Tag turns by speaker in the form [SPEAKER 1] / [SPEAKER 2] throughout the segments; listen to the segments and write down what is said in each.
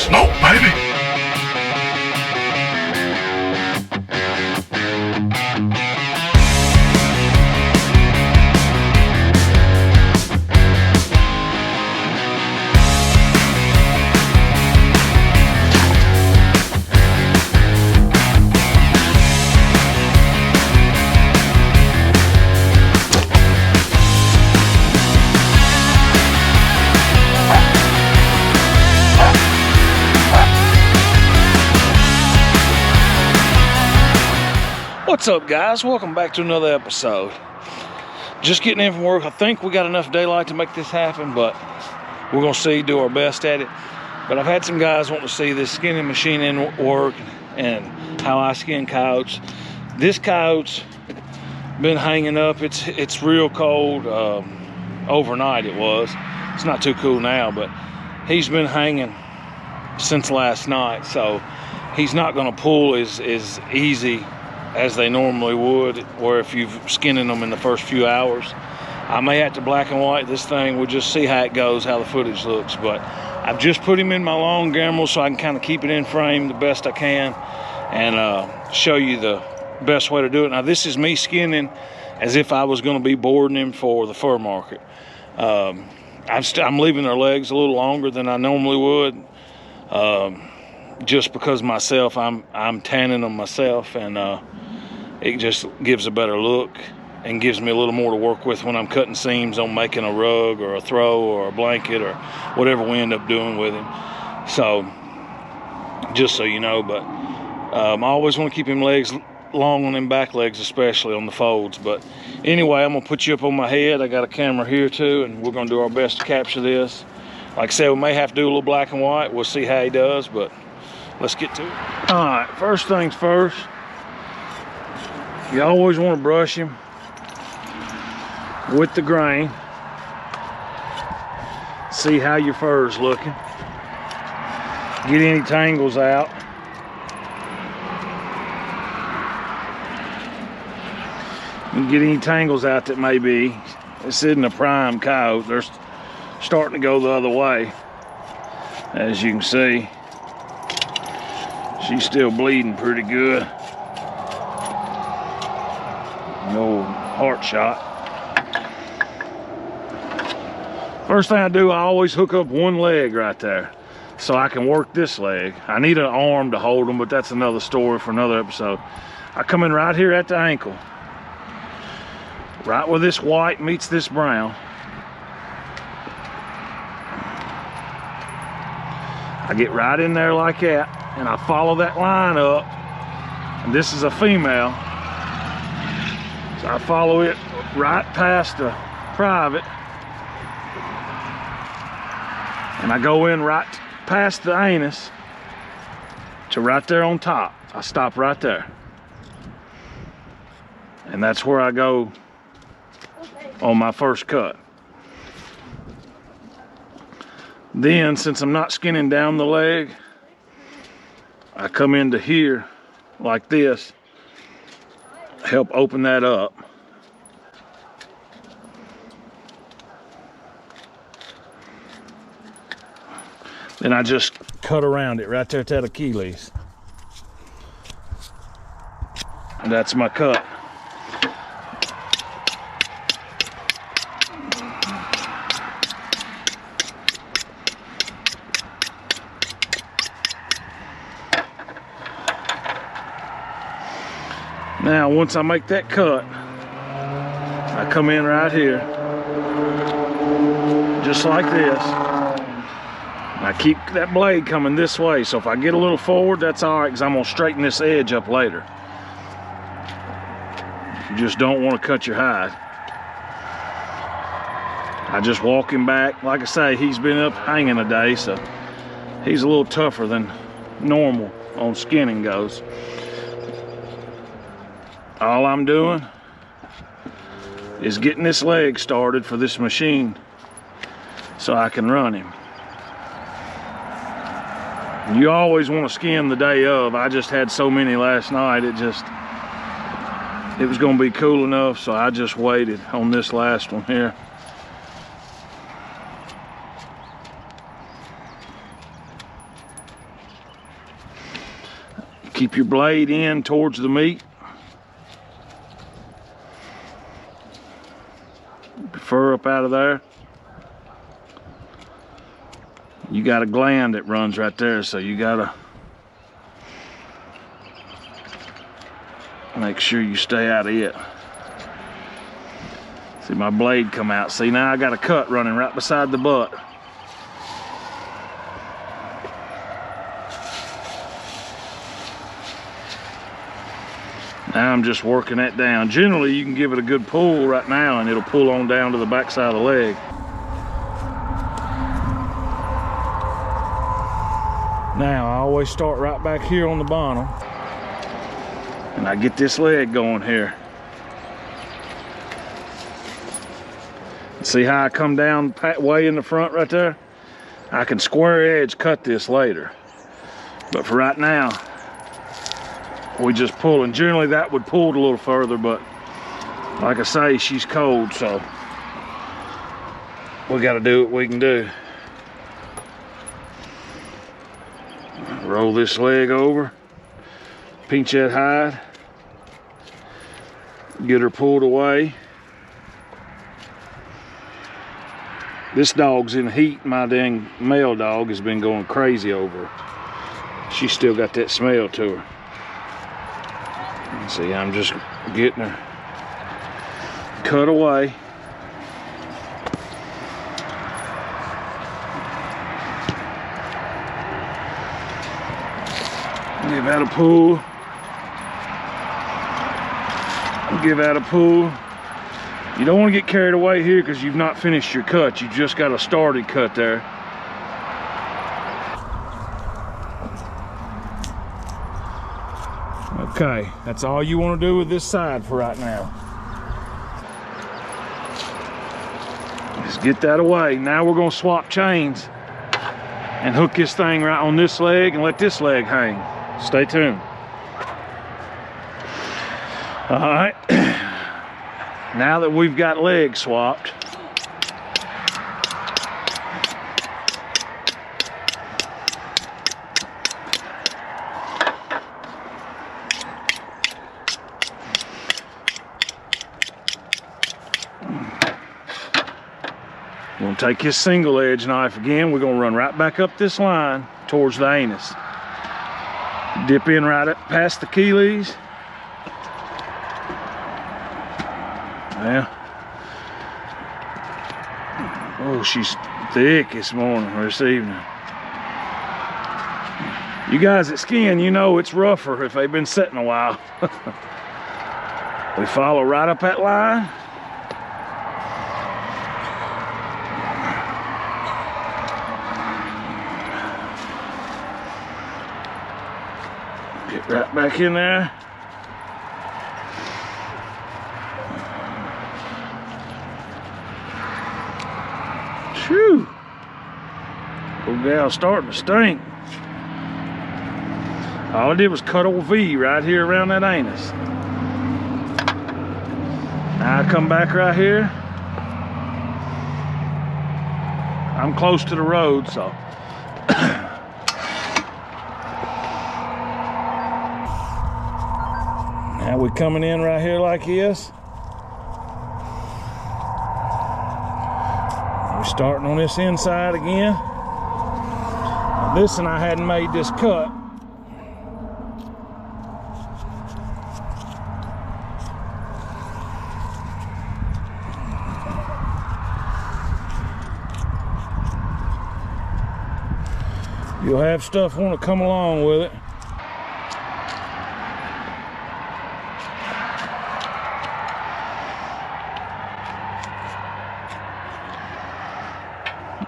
[SPEAKER 1] Smoke, baby.
[SPEAKER 2] What's up, guys? Welcome back to another episode. Just getting in from work. I think we got enough daylight to make this happen, but we're gonna see, do our best at it. But I've had some guys wanting to see this skinning machine in work and how I skin coyotes. This coyote's been hanging up. It's real cold. Overnight it was. It's not too cool now, but he's been hanging since last night, so he's not gonna pull as easy as they normally would, where if you've skinning them in the first few hours. I may have to black and white this thing. We'll just see how it goes, how the footage looks. But I've just put him in my long gamble so I can kind of keep it in frame the best I can and show you the best way to do it. Now, this is me skinning as if I was going to be boarding him for the fur market. I'm leaving their legs a little longer than I normally would, just because myself, I'm tanning them myself, and it just gives a better look and gives me a little more to work with when I'm cutting seams on making a rug or a throw or a blanket or whatever we end up doing with him. So just so you know, but I always want to keep him legs long on them back legs, especially on the folds. But anyway, I'm gonna put you up on my head. I got a camera here too, and we're gonna do our best to capture this. Like I said, we may have to do a little black and white. We'll see how he does, but let's get to it. All right, first things first, you always want to brush him with the grain. See how your fur is looking. Get any tangles out. And get any tangles out that may be. This isn't a prime coyote. They're starting to go the other way, as you can see. She's still bleeding pretty good. No heart shot. First thing I do, I always hook up one leg right there so I can work this leg. I need an arm to hold them, but that's another story for another episode. I come in right here at the ankle, right where this white meets this brown. I get right in there like that, and I follow that line up, and this is a female, so I follow it right past the private, and I go in right past the anus to right there on top. I stop right there, and that's where I go on my first cut. Then, since I'm not skinning down the leg, I come into here like this, help open that up. Then I just cut around it right there at that Achilles. And that's my cut. Now, once I make that cut, I come in right here, just like this. I keep that blade coming this way, so if I get a little forward, that's all right, because I'm gonna straighten this edge up later. You just don't want to cut your hide. I just walk him back. Like I say, he's been up hanging a day, so he's a little tougher than normal on skinning goes. All I'm doing is getting this leg started for this machine so I can run him. You always want to skin the day of. I just had so many last night, it was going to be cool enough, so I just waited on this last one here. Keep your blade in towards the meat. Keep your fur up out of there. You got a gland that runs right there, so you gotta make sure you stay out of it. See my blade come out. See, now I got a cut running right beside the butt. Now I'm just working that down. Generally, you can give it a good pull right now and it'll pull on down to the back side of the leg. Now, I always start right back here on the bottom. And I get this leg going here. See how I come down way in the front right there? I can square edge cut this later. But for right now, we just pull. And generally that would pull it a little further, but like I say, she's cold, so we gotta do what we can do. Roll this leg over, pinch that hide, get her pulled away. This dog's in heat. My dang male dog has been going crazy over her. She's still got that smell to her. See, I'm just getting her cut away. Give that a pull. Give that a pull. You don't want to get carried away here because you've not finished your cut. You just got a started cut there. Okay, that's all you want to do with this side for right now. Just get that away. Now we're going to swap chains and hook this thing right on this leg and let this leg hang. Stay tuned. All right. Now that we've got legs swapped, we're going to take his single edge knife again. We're going to run right back up this line towards the anus. Dip in right up past the Achilles. Yeah. Oh, she's thick this morning or this evening. You guys that skin, you know it's rougher if they've been sitting a while. We follow right up that line. Get right back in there. Phew. Old gal's starting to stink. All I did was cut old V right here around that anus. Now I come back right here. I'm close to the road, so. Now we're coming in right here like this. We're starting on this inside again. Now this one I hadn't made this cut. You'll have stuff want to come along with it.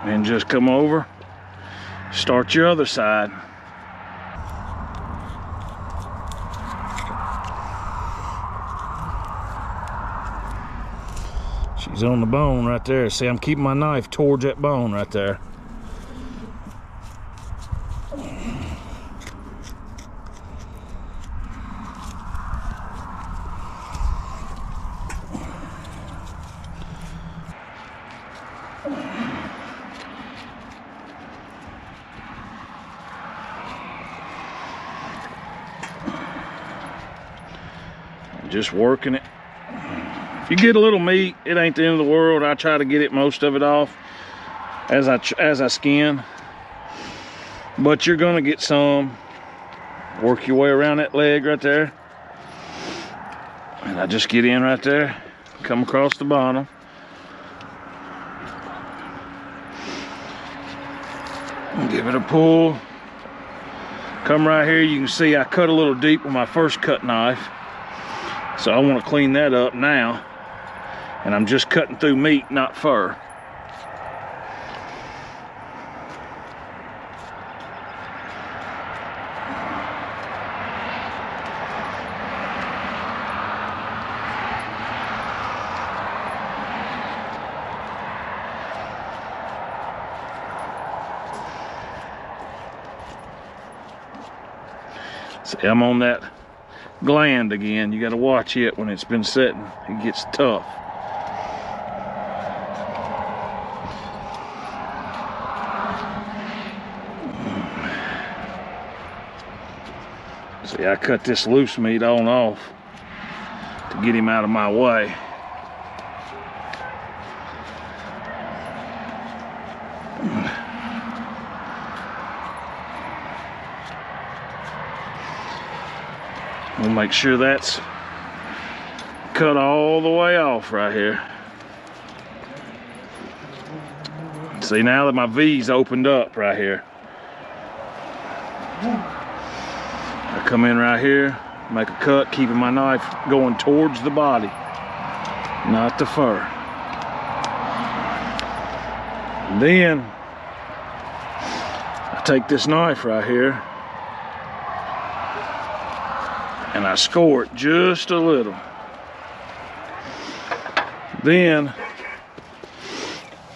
[SPEAKER 2] And just come over, start your other side. She's on the bone right there. See, I'm keeping my knife towards that bone right there. Just working it. If you get a little meat, it ain't the end of the world. I try to get it, most of it off as I skin. But you're gonna get some. Work your way around that leg right there. And I just get in right there, come across the bottom. Give it a pull. Come right here, you can see I cut a little deep with my first cut knife. So I want to clean that up now. And I'm just cutting through meat, not fur. See, I'm on that gland again. You got to watch it when it's been setting. It gets tough. See, I cut this loose meat on off to get him out of my way. We'll make sure that's cut all the way off right here. See, now that my V's opened up right here, I come in right here, make a cut, keeping my knife going towards the body, not the fur. And then I take this knife right here and I score it just a little. Then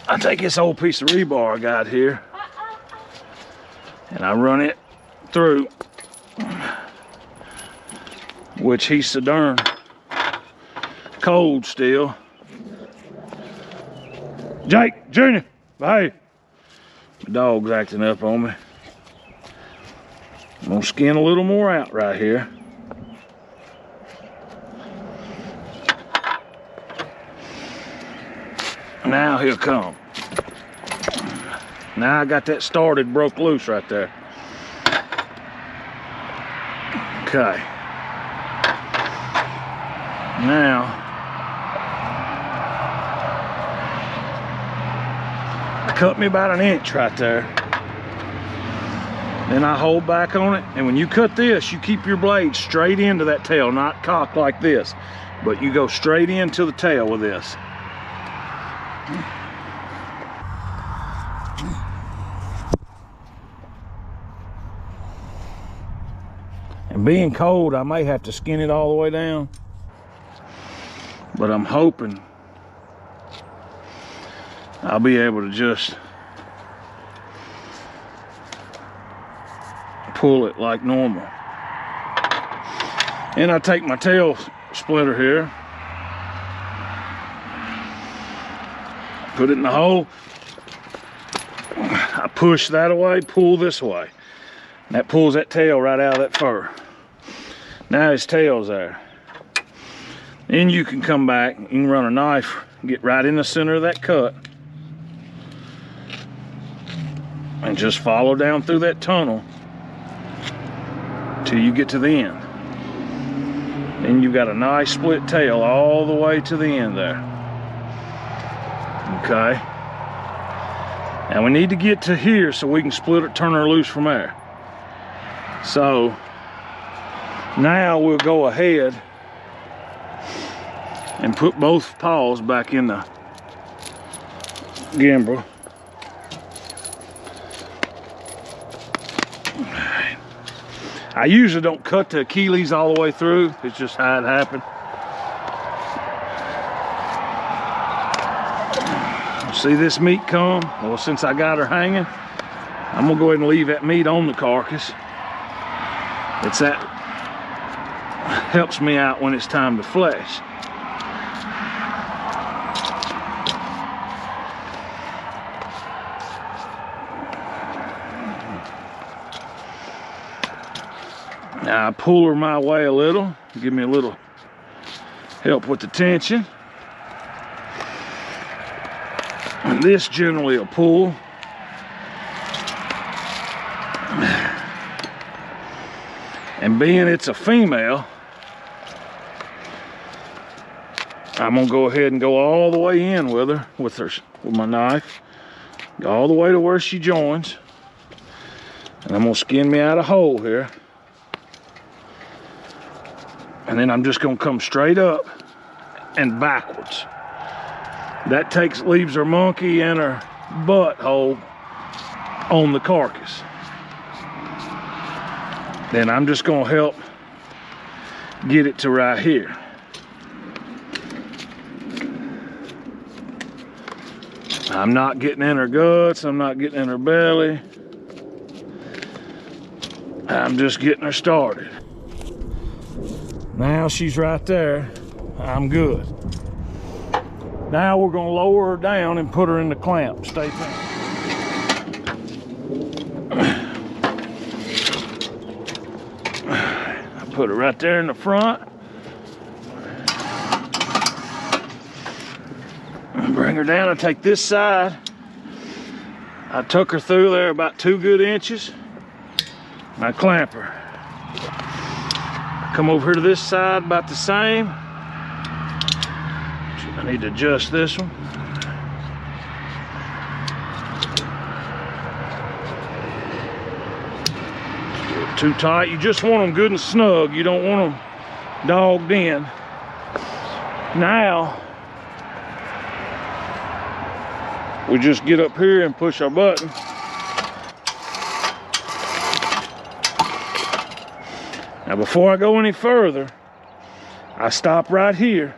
[SPEAKER 2] I take this old piece of rebar I got here and I run it through, which he's so darn cold still. Jake, Junior, hey. My dog's acting up on me. I'm gonna skin a little more out right here. Now he'll come. Now I got that started, broke loose right there. Okay. Now, I cut me about an inch right there. Then I hold back on it, and when you cut this, you keep your blade straight into that tail, not cocked like this, but you go straight into the tail with this. And being cold, I may have to skin it all the way down, but I'm hoping I'll be able to just pull it like normal. And I take my tail splitter here, put it in the hole, I push that away, pull this way. And that pulls that tail right out of that fur. Now his tail's there. Then you can come back, you can run a knife, get right in the center of that cut, and just follow down through that tunnel till you get to the end. Then you've got a nice split tail all the way to the end there. Okay. Now we need to get to here so we can split it, turn her loose from there. So now we'll go ahead and put both paws back in the gimbal. I usually don't cut the Achilles all the way through. It's just how it happened. See this meat come? Well, since I got her hanging, I'm gonna go ahead and leave that meat on the carcass. It's that helps me out when it's time to flesh. Now I pull her my way a little, give me a little help with the tension. And this generally will pull. And being it's a female, I'm gonna go ahead and go all the way in with her, with my knife. Go all the way to where she joins. And I'm gonna skin me out a hole here. And then I'm just gonna come straight up and backwards. That leaves her monkey and her butthole on the carcass. Then I'm just gonna help get it to right here. I'm not getting in her guts, I'm not getting in her belly. I'm just getting her started. Now she's right there, I'm good. Now we're gonna lower her down and put her in the clamp. Stay tuned. Put it right there in the front. Bring her down. I take this side. I tuck her through there about 2 good inches. And I clamp her. Come over here to this side about the same. I need to adjust this one. Too tight. You just want them good and snug. You don't want them dogged in. Now we just get up here and push our button. Now before I go any further, I stop right here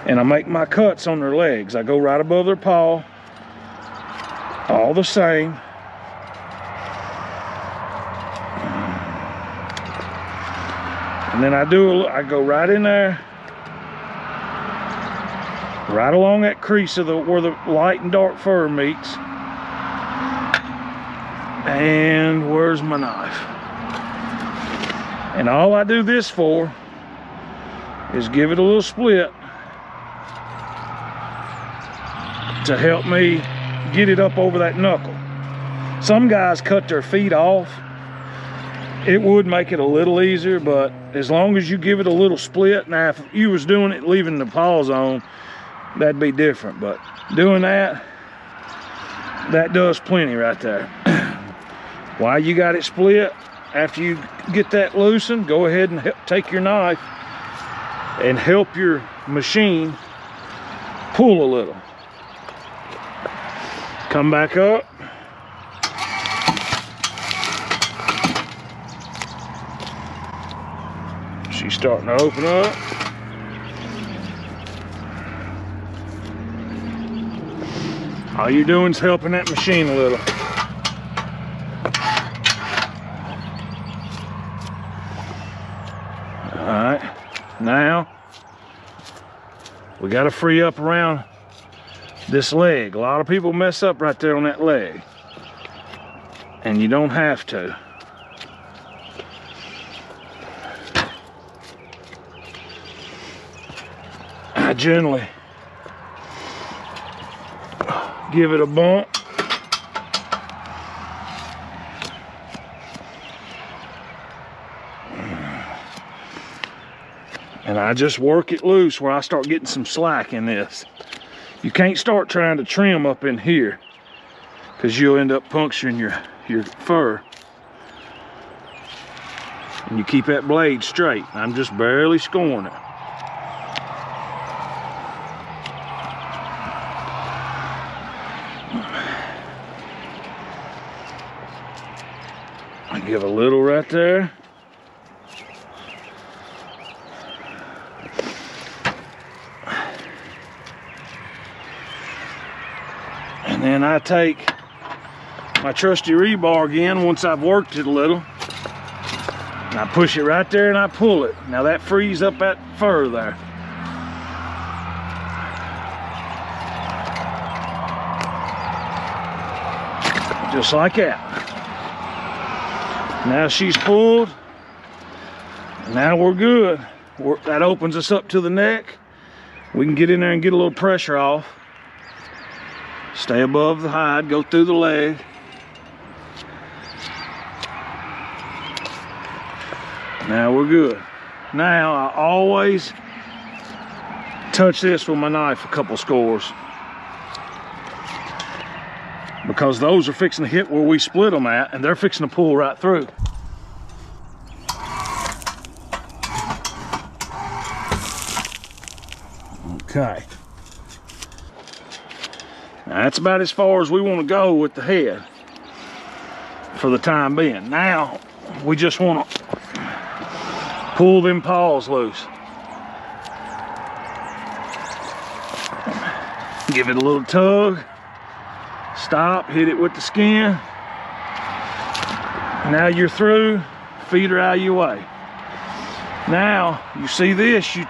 [SPEAKER 2] and I make my cuts on their legs. I go right above their paw, all the same. And then I go right in there, right along that crease of where the light and dark fur meets. And where's my knife? And all I do this for is give it a little split to help me get it up over that knuckle. Some guys cut their feet off. It would make it a little easier, but as long as you give it a little split, now if you was doing it leaving the paws on, that'd be different, but doing that does plenty right there. While you got it split, after you get that loosened, go ahead and take your knife and help your machine pull a little. Come back up. She's starting to open up. All you're doing is helping that machine a little. All right, now we got to free up around this leg. A lot of people mess up right there on that leg, and you don't have to. I generally give it a bump. And I just work it loose where I start getting some slack in this. You can't start trying to trim up in here because you'll end up puncturing your fur. And you keep that blade straight. I'm just barely scoring it. I give a little right there. And then I take my trusty rebar again once I've worked it a little. And I push it right there and I pull it. Now that frees up that fur there. Just like that. Now she's pulled. Now we're good. that opens us up to the neck. We can get in there and get a little pressure off. Stay above the hide, go through the leg. Now we're good. Now I always touch this with my knife a couple scores, because those are fixing to hit where we split them at, and they're fixing to pull right through. Okay. Now that's about as far as we want to go with the head for the time being. Now we just want to pull them paws loose. Give it a little tug. Stop, hit it with the skin. Now you're through. Feet are out of your way. Now you see this, you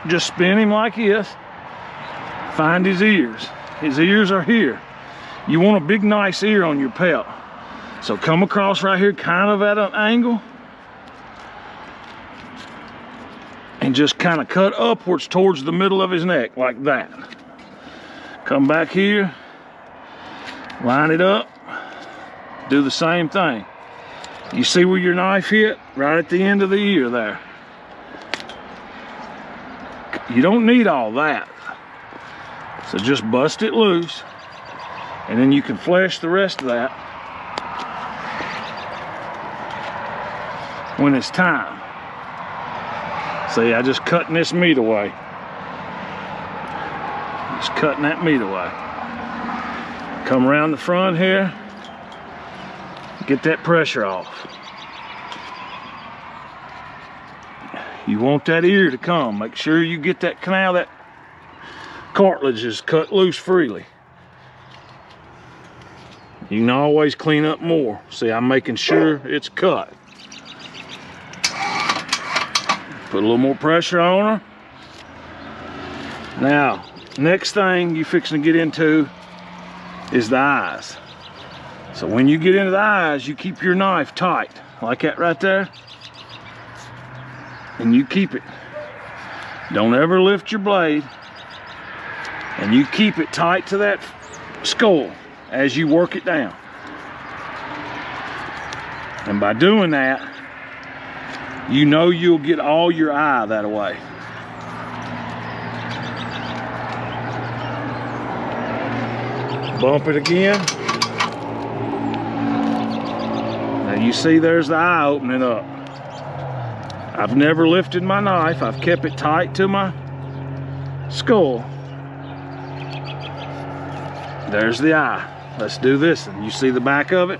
[SPEAKER 2] just spin him like this. Find his ears. His ears are here. You want a big nice ear on your pelt. So come across right here, kind of at an angle, and just kind of cut upwards towards the middle of his neck like that. Come back here, line it up, do the same thing. You see where your knife hit? Right at the end of the ear there. You don't need all that. So just bust it loose, and then you can flesh the rest of that when it's time. See, I just cutting this meat away. Just cutting that meat away. Come around the front here, get that pressure off. You want that ear to come. Make sure you get that canal, that cartilage is cut loose freely. You can always clean up more. See, I'm making sure it's cut. Put a little more pressure on her. Now, next thing you fixing to get into is the eyes. So when you get into the eyes, you keep your knife tight, like that right there. And you keep it. Don't ever lift your blade. And you keep it tight to that skull as you work it down. And by doing that, you know you'll get all your eye that way. Bump it again. Now you see there's the eye opening up. I've never lifted my knife. I've kept it tight to my skull. There's the eye. Let's do this. And you see the back of it?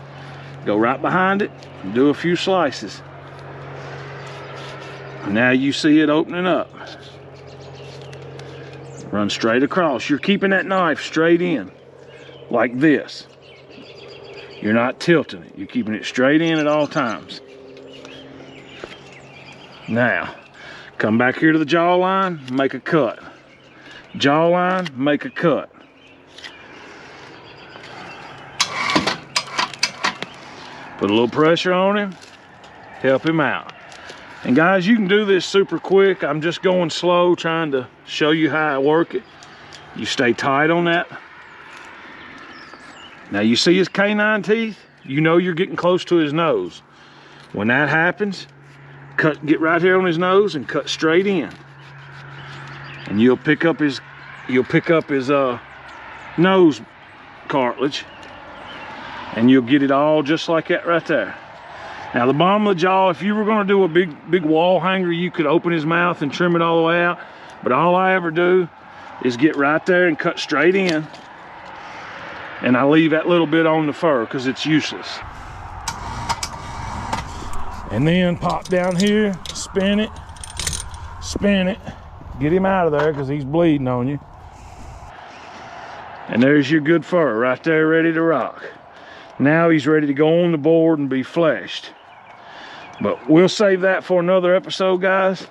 [SPEAKER 2] Go right behind it and do a few slices. Now you see it opening up. Run straight across. You're keeping that knife straight in, like this. You're not tilting it. You're keeping it straight in at all times. Now, come back here to the jawline, make a cut. Jawline, make a cut. Put a little pressure on him, help him out. And guys, you can do this super quick. I'm just going slow, trying to show you how I work it. You stay tight on that. Now you see his canine teeth? You know you're getting close to his nose. When that happens, get right here on his nose and cut straight in. And you'll pick up his nose cartilage, and you'll get it all just like that right there. Now the bottom of the jaw, if you were gonna do a big wall hanger, you could open his mouth and trim it all the way out. But all I ever do is get right there and cut straight in. And I leave that little bit on the fur because it's useless. And then pop down here, spin it, get him out of there because he's bleeding on you. And there's your good fur right there, ready to rock. Now he's ready to go on the board and be fleshed. But we'll save that for another episode, guys.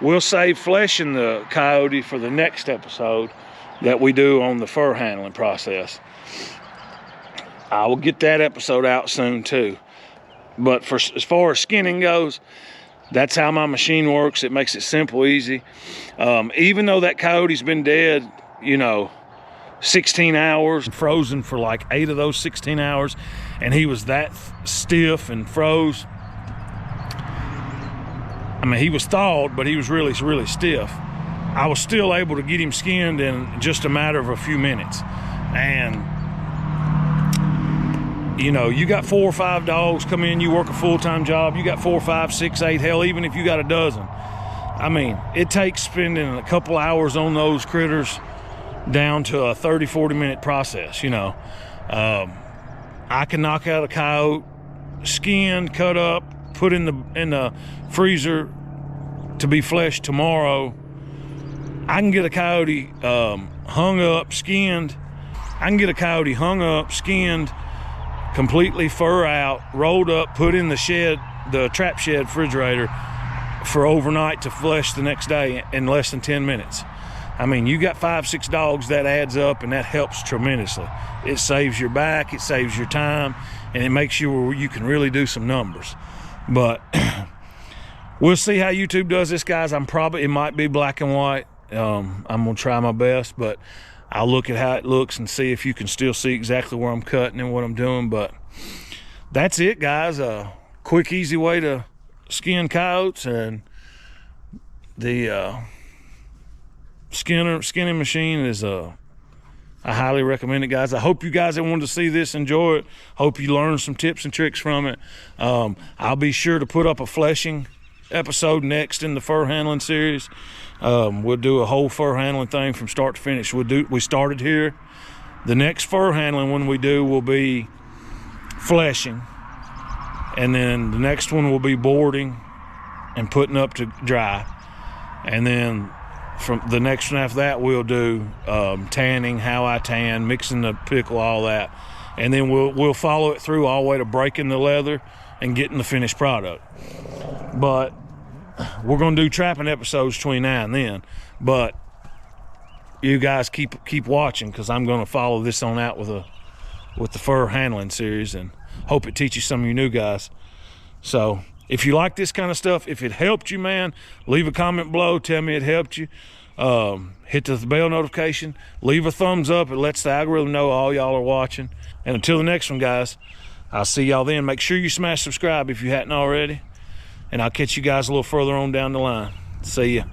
[SPEAKER 2] We'll save fleshing the coyote for the next episode that we do on the fur handling process. I will get that episode out soon too. But as far as skinning goes, that's how my machine works. It makes it simple, easy. Even though that coyote's been dead, you know, 16 hours, frozen for like 8 of those 16 hours, and he was that stiff and froze. I mean, he was thawed, but he was really, really stiff. I was still able to get him skinned in just a matter of a few minutes. And you know, you got 4 or 5 dogs come in, you work a full-time job, you got 4, 5, 6, 8, hell, even if you got a dozen. I mean, it takes spending a couple hours on those critters down to a 30, 40-minute process, you know. I can knock out a coyote, skinned, cut up, put in the freezer to be fleshed tomorrow. I can get a coyote hung up, skinned. I can get a coyote hung up, skinned, completely fur out, rolled up, put in the shed, the trap shed refrigerator for overnight to flesh the next day in less than 10 minutes. I mean, you got 5, 6 dogs, that adds up, and that helps tremendously. It saves your back, it saves your time, and it makes you where you can really do some numbers. But we'll see how YouTube does this, guys. It might be black and white. I'm gonna try my best, but I'll look at how it looks and see if you can still see exactly where I'm cutting and what I'm doing. But that's it, guys. A quick, easy way to skin coyotes, and the skinning machine is I highly recommend it, guys. I hope you guys that wanted to see this enjoy it. Hope you learned some tips and tricks from it. I'll be sure to put up a fleshing episode next in the fur handling series. We'll do a whole fur handling thing from start to finish. We started here. The next fur handling one we do will be fleshing, and then the next one will be boarding and putting up to dry, and then from the next one after that we'll do tanning, how I tan, mixing the pickle, all that, and then we'll follow it through all the way to breaking the leather and getting the finished product. But we're gonna do trapping episodes between now and then, but you guys keep watching, because I'm gonna follow this on out with the fur handling series, and hope it teaches some of you new guys. So if you like this kind of stuff, if it helped you, man, leave a comment below, tell me it helped you. Hit the bell notification, leave a thumbs up. It lets the algorithm know all y'all are watching. And until the next one, guys, I'll see y'all then. Make sure you smash subscribe if you hadn't already, and I'll catch you guys a little further on down the line. See ya.